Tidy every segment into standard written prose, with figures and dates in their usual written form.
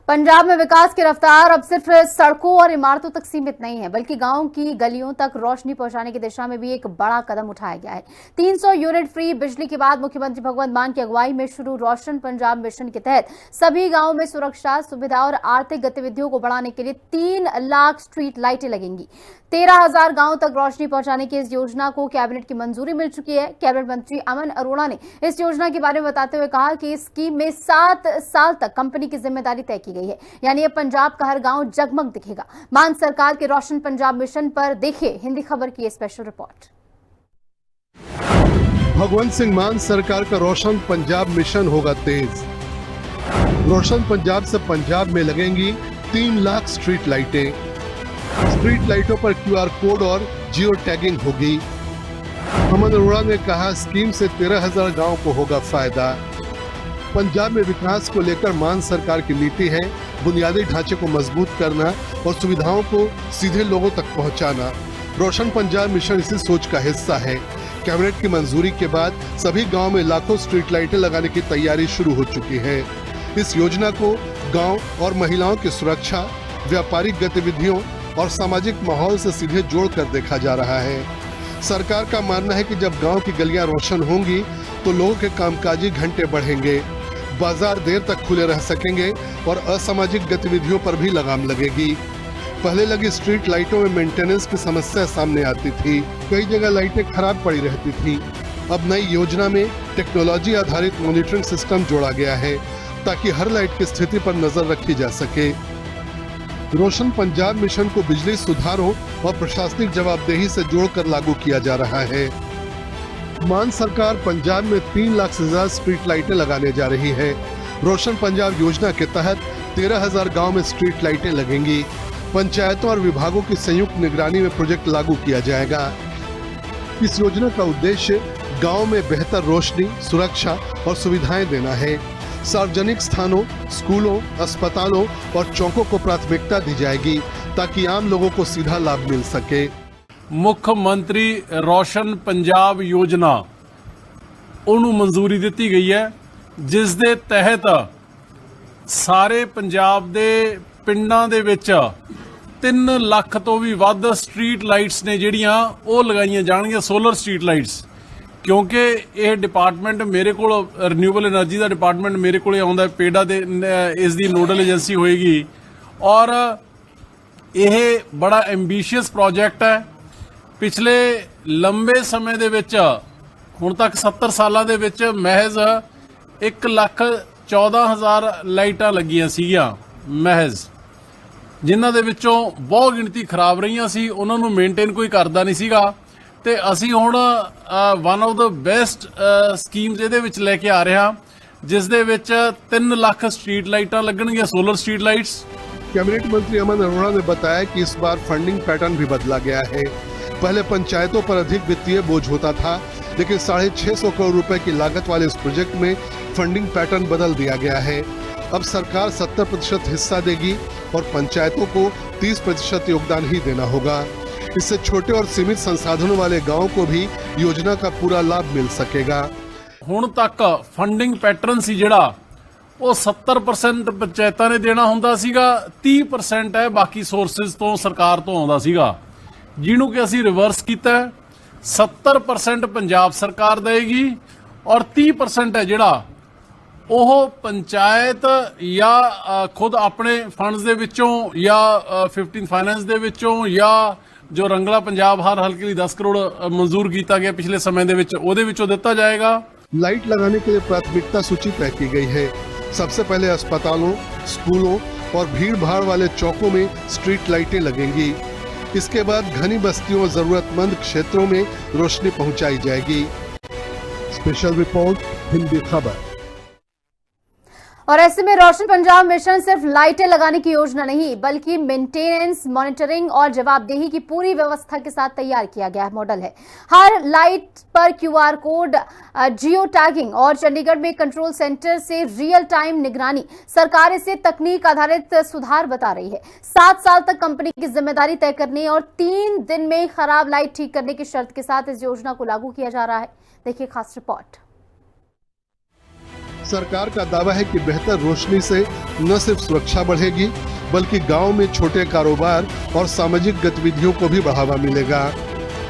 पंजाब में विकास की रफ्तार अब सिर्फ सड़कों और इमारतों तक सीमित नहीं है, बल्कि गांव की गलियों तक रोशनी पहुंचाने की दिशा में भी एक बड़ा कदम उठाया गया है। 300 यूनिट फ्री बिजली के बाद मुख्यमंत्री भगवंत मान की अगुवाई में शुरू रोशन पंजाब मिशन के तहत सभी गांवों में सुरक्षा, सुविधा और आर्थिक गतिविधियों को बढ़ाने के लिए 3 लाख स्ट्रीट लाइटें लगेंगी। 13,000 गांवों तक रोशनी पहुंचाने की इस योजना को कैबिनेट की मंजूरी मिल चुकी है। कैबिनेट मंत्री अमन अरोड़ा ने इस योजना के बारे में बताते हुए कहा कि इस स्कीम में 7 साल तक कंपनी की जिम्मेदारी तय की गई है, यानी अब पंजाब का हर गांव जगमग दिखेगा। मान सरकार के रोशन पंजाब मिशन पर देखिए हिंदी खबर की स्पेशल रिपोर्ट। भगवंत सिंह मान सरकार का रोशन पंजाब मिशन होगा तेज। रोशन पंजाब से पंजाब में लगेंगी 3 लाख स्ट्रीट लाइटें। स्ट्रीट लाइटों पर QR कोड और जियो टैगिंग होगी। अमन अरोड़ा ने कहा, स्कीम से 13,000 गाँव को होगा फायदा। पंजाब में विकास को लेकर मान सरकार की नीति है बुनियादी ढांचे को मजबूत करना और सुविधाओं को सीधे लोगों तक पहुंचाना। रोशन पंजाब मिशन इसी सोच का हिस्सा है। कैबिनेट की मंजूरी के बाद सभी गांव में लाखों स्ट्रीट लाइटें लगाने की तैयारी शुरू हो चुकी है। इस योजना को गांव और महिलाओं की सुरक्षा, व्यापारिक गतिविधियों और सामाजिक माहौल से सीधे जोड़कर देखा जा रहा है। सरकार का मानना है कि जब गांव की गलियां रोशन होंगी तो लोगों के कामकाजी घंटे बढ़ेंगे, बाजार देर तक खुले रह सकेंगे और असामाजिक गतिविधियों पर भी लगाम लगेगी। पहले लगी स्ट्रीट लाइटों में मेंटेनेंस की समस्या सामने आती थी, कई जगह लाइटें खराब पड़ी रहती थी। अब नई योजना में टेक्नोलॉजी आधारित मॉनिटरिंग सिस्टम जोड़ा गया है ताकि हर लाइट की स्थिति पर नजर रखी जा सके। रोशन पंजाब मिशन को बिजली सुधारों और प्रशासनिक जवाबदेही से जोड़कर लागू किया जा रहा है। मान सरकार पंजाब में 3 लाख से ज्यादा स्ट्रीट लाइटें लगाने जा रही है। रोशन पंजाब योजना के तहत 13,000 गांव में स्ट्रीट लाइटें लगेंगी। पंचायतों और विभागों की संयुक्त निगरानी में प्रोजेक्ट लागू किया जाएगा। इस योजना का उद्देश्य गांव में बेहतर रोशनी, सुरक्षा और सुविधाएं देना है। सार्वजनिक स्थानों, स्कूलों, अस्पतालों और चौकों को प्राथमिकता दी जाएगी ताकि आम लोगों को सीधा लाभ मिल सके। मुख्यमंत्री रोशन पंजाब योजना ਉਹਨੂੰ ਮਨਜ਼ੂਰੀ ਦਿੱਤੀ ਗਈ ਹੈ, ਜਿਸ ਦੇ ਤਹਿਤ ਸਾਰੇ ਪੰਜਾਬ ਦੇ ਪਿੰਡਾਂ ਦੇ ਵਿੱਚ 3 ਲੱਖ ਤੋਂ ਵੀ ਵੱਧ ਸਟਰੀਟ ਲਾਈਟਸ ਨੇ ਜਿਹੜੀਆਂ ਉਹ ਲਗਾਈਆਂ ਜਾਣਗੀਆਂ, ਸੋਲਰ ਸਟਰੀਟ ਲਾਈਟਸ। ਕਿਉਂਕਿ ਇਹ ਡਿਪਾਰਟਮੈਂਟ ਮੇਰੇ ਕੋਲ ਰੀਨਿਊਏਬਲ એનર્ਜੀ ਦਾ ਡਿਪਾਰਟਮੈਂਟ ਮੇਰੇ ਕੋਲੇ ਆਉਂਦਾ, ਪੇਡਾ ਦੇ ਇਸ ਦੀ ਨੋਡਲ ਏਜੰਸੀ ਹੋਏਗੀ ਔਰ ਇਹ ਬੜਾ ਐਂਬੀਸ਼ੀਅਸ ਪ੍ਰੋਜੈਕਟ ਹੈ। ਪਿਛਲੇ ਲੰਬੇ ਸਮੇਂ ਦੇ ਵਿੱਚ ਹੁਣ ਤੱਕ 70 ਸਾਲਾਂ ਦੇ ਵਿੱਚ ਮਹਿਜ਼ 1,14,000 ਲਾਈਟਾਂ ਲੱਗੀਆਂ ਸੀਗੀਆਂ ਮਹਿਜ਼, ਜਿਨ੍ਹਾਂ ਦੇ ਵਿੱਚੋਂ ਬਹੁਤ ਗਿਣਤੀ ਖਰਾਬ ਰਹੀਆਂ ਸੀ, ਉਹਨਾਂ ਨੂੰ ਮੇਨਟੇਨ ਕੋਈ ਕਰਦਾ ਨਹੀਂ ਸੀਗਾ। ਤੇ ਅਸੀਂ ਹੁਣ one of the best schemes ਇਹਦੇ ਵਿੱਚ ਲੈ ਕੇ ਆ ਰਹੇ ਹਾਂ, ਜਿਸ ਦੇ ਵਿੱਚ 3 ਲੱਖ स्ट्रीट लाइटां लगणगीਆਂ, सोलर स्ट्रीट लाइट्स। कैबिनेट मंत्री अमन अरोड़ा ने बताया कि इस बार फंडिंग पैटर्न भी बदला गया है। पहले पंचायतों पर अधिक वित्तीय बोझ होता था, लेकिन 650 करोड़ रुपए की लागत वाले इस प्रोजेक्ट में फंडिंग पैटर्न बदल दिया गया है। अब सरकार 70% हिस्सा देगी और पंचायतों को 30% योगदान ही देना होगा। इससे छोटे और सीमित संसाधनों वाले गांवों को भी योजना का पूरा लाभ मिल सकेगा। ਹੁਣ ਤੱਕ ਫੰਡਿੰਗ ਪੈਟਰਨ ਸੀ ਜਿਹੜਾ ਉਹ 70% ਪੰਚਾਇਤਾਂ ਨੇ ਦੇਣਾ ਹੁੰਦਾ ਸੀਗਾ, 30% ਹੈ ਬਾਕੀ ਸੋਰਸਿਸ ਤੋਂ ਸਰਕਾਰ ਤੋਂ ਆਉਂਦਾ ਸੀਗਾ, ਜਿਹਨੂੰ ਕਿ ਅਸੀਂ ਰਿਵਰਸ ਕੀਤਾ। 70% ਪੰਜਾਬ ਸਰਕਾਰ ਦੇਗੀ ਔਰ 30% ਹੈ ਜਿਹੜਾ ਉਹ ਪੰਚਾਇਤ ਜਾਂ ਖੁਦ ਆਪਣੇ ਫੰਡਸ ਦੇ ਵਿੱਚੋਂ ਜਾਂ 15 ਫਾਈਨੈਂਸ ਦੇ ਵਿੱਚੋਂ ਜਾਂ ਜੋ ਰੰਗਲਾ ਪੰਜਾਬ ਹਰ ਹਲਕੇ ਲਈ 10 ਕਰੋੜ ਮਨਜ਼ੂਰ ਕੀਤਾ ਗਿਆ ਪਿਛਲੇ ਸਮੇਂ ਦੇ ਵਿੱਚ, ਉਹਦੇ ਵਿੱਚੋਂ ਦਿੱਤਾ ਜਾਏਗਾ। लाइट लगाने के लिए प्राथमिकता सूची तय की गई है। सबसे पहले अस्पतालों, स्कूलों और भीड़ भाड़ वाले चौकों में स्ट्रीट लाइटें लगेंगी। इसके बाद घनी बस्तियों और जरूरतमंद क्षेत्रों में रोशनी पहुंचाई जाएगी। स्पेशल रिपोर्ट, हिंदी खबर। और ऐसे में रोशन पंजाब मिशन सिर्फ लाइटें लगाने की योजना नहीं, बल्कि मेंटेनेंस, मॉनिटरिंग और जवाबदेही की पूरी व्यवस्था के साथ तैयार किया गया मॉडल है। हर लाइट पर QR कोड, जियो टैगिंग और चंडीगढ़ में कंट्रोल सेंटर से रियल टाइम निगरानी। सरकार इसे तकनीक आधारित सुधार बता रही है। 7 साल तक कंपनी की जिम्मेदारी तय करने और 3 दिन में खराब लाइट ठीक करने की शर्त के साथ इस योजना को लागू किया जा रहा है। देखिए खास रिपोर्ट। सरकार का दावा है कि बेहतर रोशनी से न सिर्फ सुरक्षा बढ़ेगी बल्कि गांव में छोटे कारोबार और सामाजिक गतिविधियों को भी बढ़ावा मिलेगा।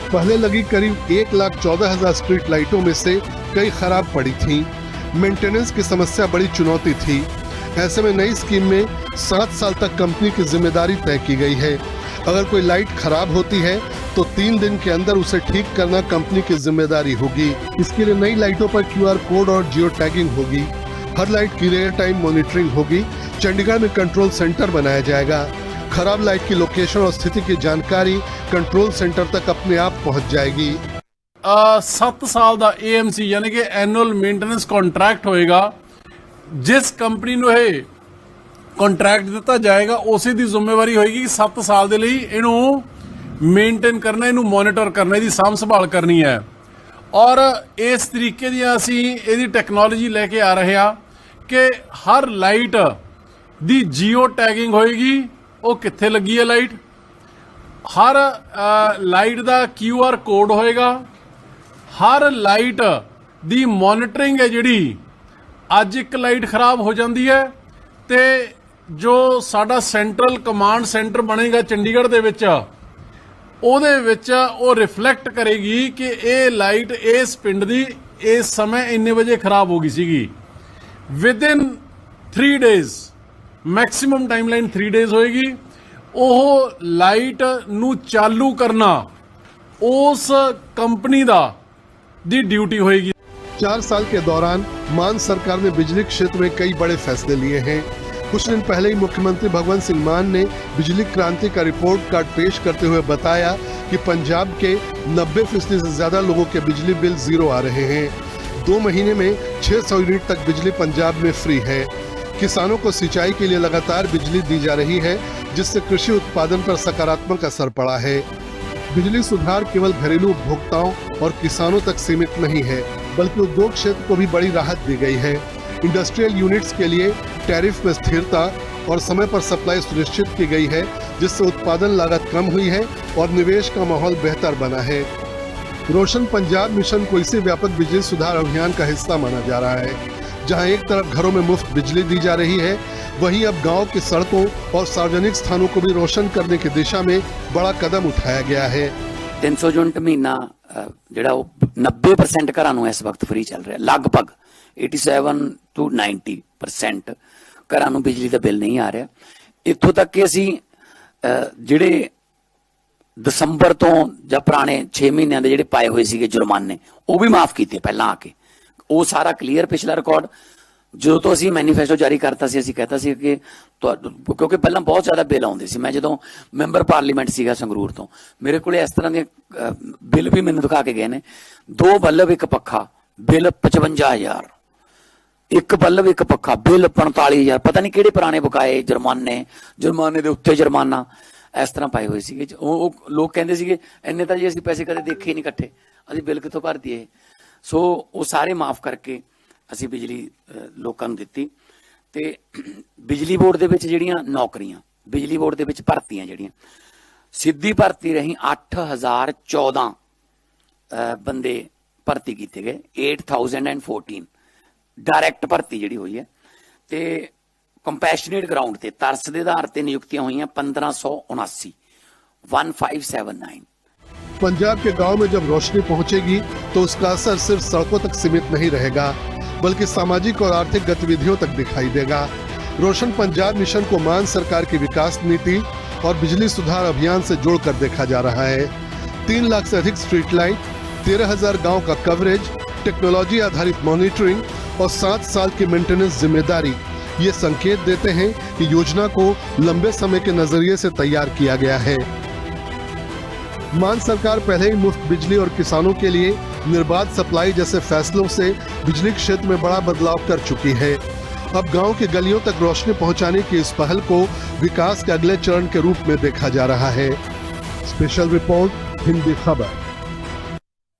पहले लगी करीब 1,14,000 स्ट्रीट लाइटों में से कई खराब पड़ी थीं। मेंटेनेंस की समस्या बड़ी चुनौती थी। ऐसे में नई स्कीम में 7 साल तक कंपनी की जिम्मेदारी तय की गई है। अगर कोई लाइट खराब होती है तो 3 दिन के अंदर उसे ठीक करना कंपनी की जिम्मेदारी होगी। इसके लिए नई लाइटों पर QR कोड और जियो टैगिंग होगी। हर लाइट की रियल टाइम मॉनिटरिंग होगी। चंडीगढ़ में कंट्रोल सेंटर बनाया जाएगा। खराब लाइट की लोकेशन और स्थिति की जानकारी कंट्रोल सेंटर तक अपने आप पहुंच जाएगी। 7 साल ਦਾ AMC ਯਾਨੀ ਕਿ ਐਨੂਅਲ ਮੇਨਟੇਨੈਂਸ ਕੰਟਰੈਕਟ ਹੋਏਗਾ। ਜਿਸ ਕੰਪਨੀ ਨੂੰ ਇਹ ਕੰਟਰੈਕਟ ਦਿੱਤਾ ਜਾਏਗਾ ਉਸੇ ਦੀ ਜ਼ਿੰਮੇਵਾਰੀ ਹੋਏਗੀ ਕਿ 7 ਸਾਲ ਦੇ ਲਈ ਇਹਨੂੰ ਮੇਨਟੇਨ ਕਰਨਾ, ਇਹਨੂੰ ਮੋਨੀਟਰ ਕਰਨਾ, ਇਹਦੀ ਸਾਂਭ ਸੰਭਾਲ ਕਰਨੀ ਹੈ। ਔਰ ਇਸ ਤਰੀਕੇ ਦੀ ਅਸੀਂ ਇਹਦੀ ਟੈਕਨੋਲੋਜੀ ਲੈ ਕੇ ਆ ਰਹੇ ਹਾਂ ਕਿ ਹਰ ਲਾਈਟ ਦੀ ਜੀਓ ਟੈਗਿੰਗ ਹੋਏਗੀ, ਉਹ ਕਿੱਥੇ ਲੱਗੀ ਹੈ ਲਾਈਟ। ਹਰ ਲਾਈਟ ਦਾ QR ਕੋਡ ਹੋਏਗਾ। ਹਰ ਲਾਈਟ ਦੀ ਮੋਨੀਟਰਿੰਗ ਹੈ ਜਿਹੜੀ ਅੱਜ ਇੱਕ ਲਾਈਟ ਖਰਾਬ ਹੋ ਜਾਂਦੀ ਹੈ ਤੇ ਜੋ ਸਾਡਾ ਸੈਂਟਰਲ ਕਮਾਂਡ ਸੈਂਟਰ ਬਣੇਗਾ ਚੰਡੀਗੜ੍ਹ ਦੇ ਵਿੱਚ ਉਹਦੇ ਵਿੱਚ ਉਹ ਰਿਫਲੈਕਟ ਕਰੇਗੀ ਕਿ ਇਹ ਲਾਈਟ ਇਸ ਪਿੰਡ ਦੀ ਇਸ ਸਮੇਂ ਇੰਨੇ ਵਜੇ ਖਰਾਬ ਹੋ ਗਈ ਸੀਗੀ। Within 3 days maximum timeline 3 days ਹੋਏਗੀ। ਉਹ ਲਾਈਟ ਨੂੰ ਚਾਲੂ ਕਰਨਾ ਉਸ ਕੰਪਨੀ ਦਾ दी ड्यूटी होगी। 4 साल के दौरान मान सरकार ने बिजली क्षेत्र में कई बड़े फैसले लिए हैं। कुछ दिन पहले ही मुख्यमंत्री भगवंत सिंह मान ने बिजली क्रांति का रिपोर्ट कार्ड पेश करते हुए बताया कि पंजाब के 90% से ज्यादा लोगों के बिजली बिल 0 आ रहे हैं। 2 महीने में 600 यूनिट तक बिजली पंजाब में फ्री है। किसानों को सिंचाई के लिए लगातार बिजली दी जा रही है, जिससे कृषि उत्पादन पर सकारात्मक असर पड़ा है। बिजली सुधार केवल घरेलू उपभोक्ताओं और किसानों तक सीमित नहीं है, बल्कि उद्योग क्षेत्र को भी बड़ी राहत दी गई है। इंडस्ट्रियल यूनिट्स के लिए टैरिफ में स्थिरता और समय पर सप्लाई सुनिश्चित की गई है, जिससे उत्पादन लागत कम हुई है और निवेश का माहौल बेहतर बना है। रोशन पंजाब मिशन को इसी व्यापक बिजली सुधार अभियान का हिस्सा माना जा रहा है। जहां एक तरफ घरों में मुफ्त बिजली दी जा रही है, वहीं अब गांव की सड़कों और सार्वजनिक स्थानों को भी रोशन करने की दिशा में बड़ा कदम उठाया गया है। 300 यूनिट महीना ਜਿਹੜਾ ਉਹ 90% ਘਰਾਂ ਨੂੰ ਇਸ ਵਕਤ ਫ੍ਰੀ ਚੱਲ ਰਿਹਾ। ਲਗਭਗ 87 to 90% ਘਰਾਂ ਨੂੰ ਬਿਜਲੀ ਦਾ ਬਿੱਲ ਨਹੀਂ ਆ ਰਿਹਾ। ਇੱਥੋਂ ਤੱਕ ਕਿ ਅਸੀਂ ਜਿਹੜੇ ਦਸੰਬਰ ਤੋਂ ਜਾਂ ਪੁਰਾਣੇ 6 ਮਹੀਨਿਆਂ ਦੇ ਜਿਹੜੇ ਪਾਏ ਹੋਏ ਸੀਗੇ ਜੁਰਮਾਨੇ ਉਹ ਵੀ ਮਾਫ ਕੀਤੇ ਪਹਿਲਾਂ ਆ ਕੇ। ਉਹ ਸਾਰਾ ਕਲੀਅਰ ਪਿਛਲਾ ਰਿਕਾਰਡ ਜਦੋਂ ਤੋਂ ਅਸੀਂ ਮੈਨੀਫੈਸਟੋ ਜਾਰੀ ਕਰਤਾ ਸੀ ਅਸੀਂ कहता ਸੀ ਕਿ ਕਿਉਂਕਿ ਪਹਿਲਾਂ ਬਹੁਤ ਜ਼ਿਆਦਾ ਬਿੱਲ ਆਉਂਦੇ ਸੀ। ਮੈਂ ਜਦੋਂ ਮੈਂਬਰ ਪਾਰਲੀਮੈਂਟ ਸੀਗਾ ਸੰਗਰੂਰ ਤੋਂ ਮੇਰੇ ਕੋਲੇ ਇਸ ਤਰ੍ਹਾਂ ਦੇ ਬਿੱਲ ਵੀ ਮੈਨੂੰ ਦਿਖਾ ਕੇ ਗਏ ਨੇ। 2 ਬੱਲਬ 1 ਪੱਖਾ ਬਿੱਲ 55,000, 1 ਬੱਲਬ 1 ਪੱਖਾ ਬਿੱਲ 45,000, ਪਤਾ ਨਹੀਂ ਕਿਹੜੇ ਪੁਰਾਣੇ ਬਕਾਏ ਜੁਰਮਾਨੇ ਦੇ ਉੱਤੇ ਜੁਰਮਾਨਾ ਇਸ ਤਰ੍ਹਾਂ ਪਾਏ ਹੋਏ ਸੀਗੇ। ਉਹ ਲੋਕ ਕਹਿੰਦੇ ਸੀਗੇ ਇੰਨੇ ਤਾਂ ਜੀ ਅਸੀਂ ਪੈਸੇ ਕਦੇ ਦੇਖੇ ਨਹੀਂ ਇਕੱਠੇ, ਅਸੀਂ ਬਿੱਲ ਕਿੱਥੋਂ ਭਰ ਦਈਏ। ਸੋ ਉਹ ਸਾਰੇ ਮਾਫ ਕਰਕੇ ਅਸੀਂ ਬਿਜਲੀ ਲੋਕਾਂ ਨੂੰ ਦਿੱਤੀ। ਤੇ ਬਿਜਲੀ ਬੋਰਡ ਦੇ ਵਿੱਚ ਜਿਹੜੀਆਂ ਨੌਕਰੀਆਂ ਬਿਜਲੀ ਬੋਰਡ ਦੇ ਵਿੱਚ ਭਰਤੀਆਂ ਜਿਹੜੀਆਂ ਸਿੱਧੀ ਭਰਤੀ ਰਹੀ 8,014 ਬੰਦੇ ਭਰਤੀ ਕੀਤੇ ਗਏ। 8,014 ਡਾਇਰੈਕਟ ਭਰਤੀ ਜਿਹੜੀ ਹੋਈ ਹੈ ਤੇ ਕੰਪੈਸ਼ਨੇਟ ਗਰਾਊਂਡ ਤੇ ਤਰਸ ਦੇ ਆਧਾਰ ਤੇ ਨਿਯੁਕਤੀਆਂ ਹੋਈਆਂ 1579 1579। पंजाब के गांव में जब रोशनी पहुंचेगी तो उसका असर सिर्फ सड़कों तक सीमित नहीं रहेगा, बल्कि सामाजिक और आर्थिक गतिविधियों तक दिखाई देगा। रोशन पंजाब मिशन को मान सरकार की विकास नीति और बिजली सुधार अभियान से जोड़कर देखा जा रहा है। 3 लाख से अधिक स्ट्रीट लाइट, 13,000 गाँव का कवरेज, टेक्नोलॉजी आधारित मॉनिटरिंग और 7 साल की मेंटेनेंस जिम्मेदारी ये संकेत देते हैं कि योजना को लंबे समय के नजरिए से तैयार किया गया है। मान सरकार पहले ही मुफ्त बिजली और किसानों के लिए निर्बाध सप्लाई जैसे फैसलों से बिजली क्षेत्र में बड़ा बदलाव कर चुकी है। अब गांव की गलियों तक रोशनी पहुंचाने की इस पहल को विकास के अगले चरण के रूप में देखा जा रहा है। स्पेशल रिपोर्ट, हिंदी खबर।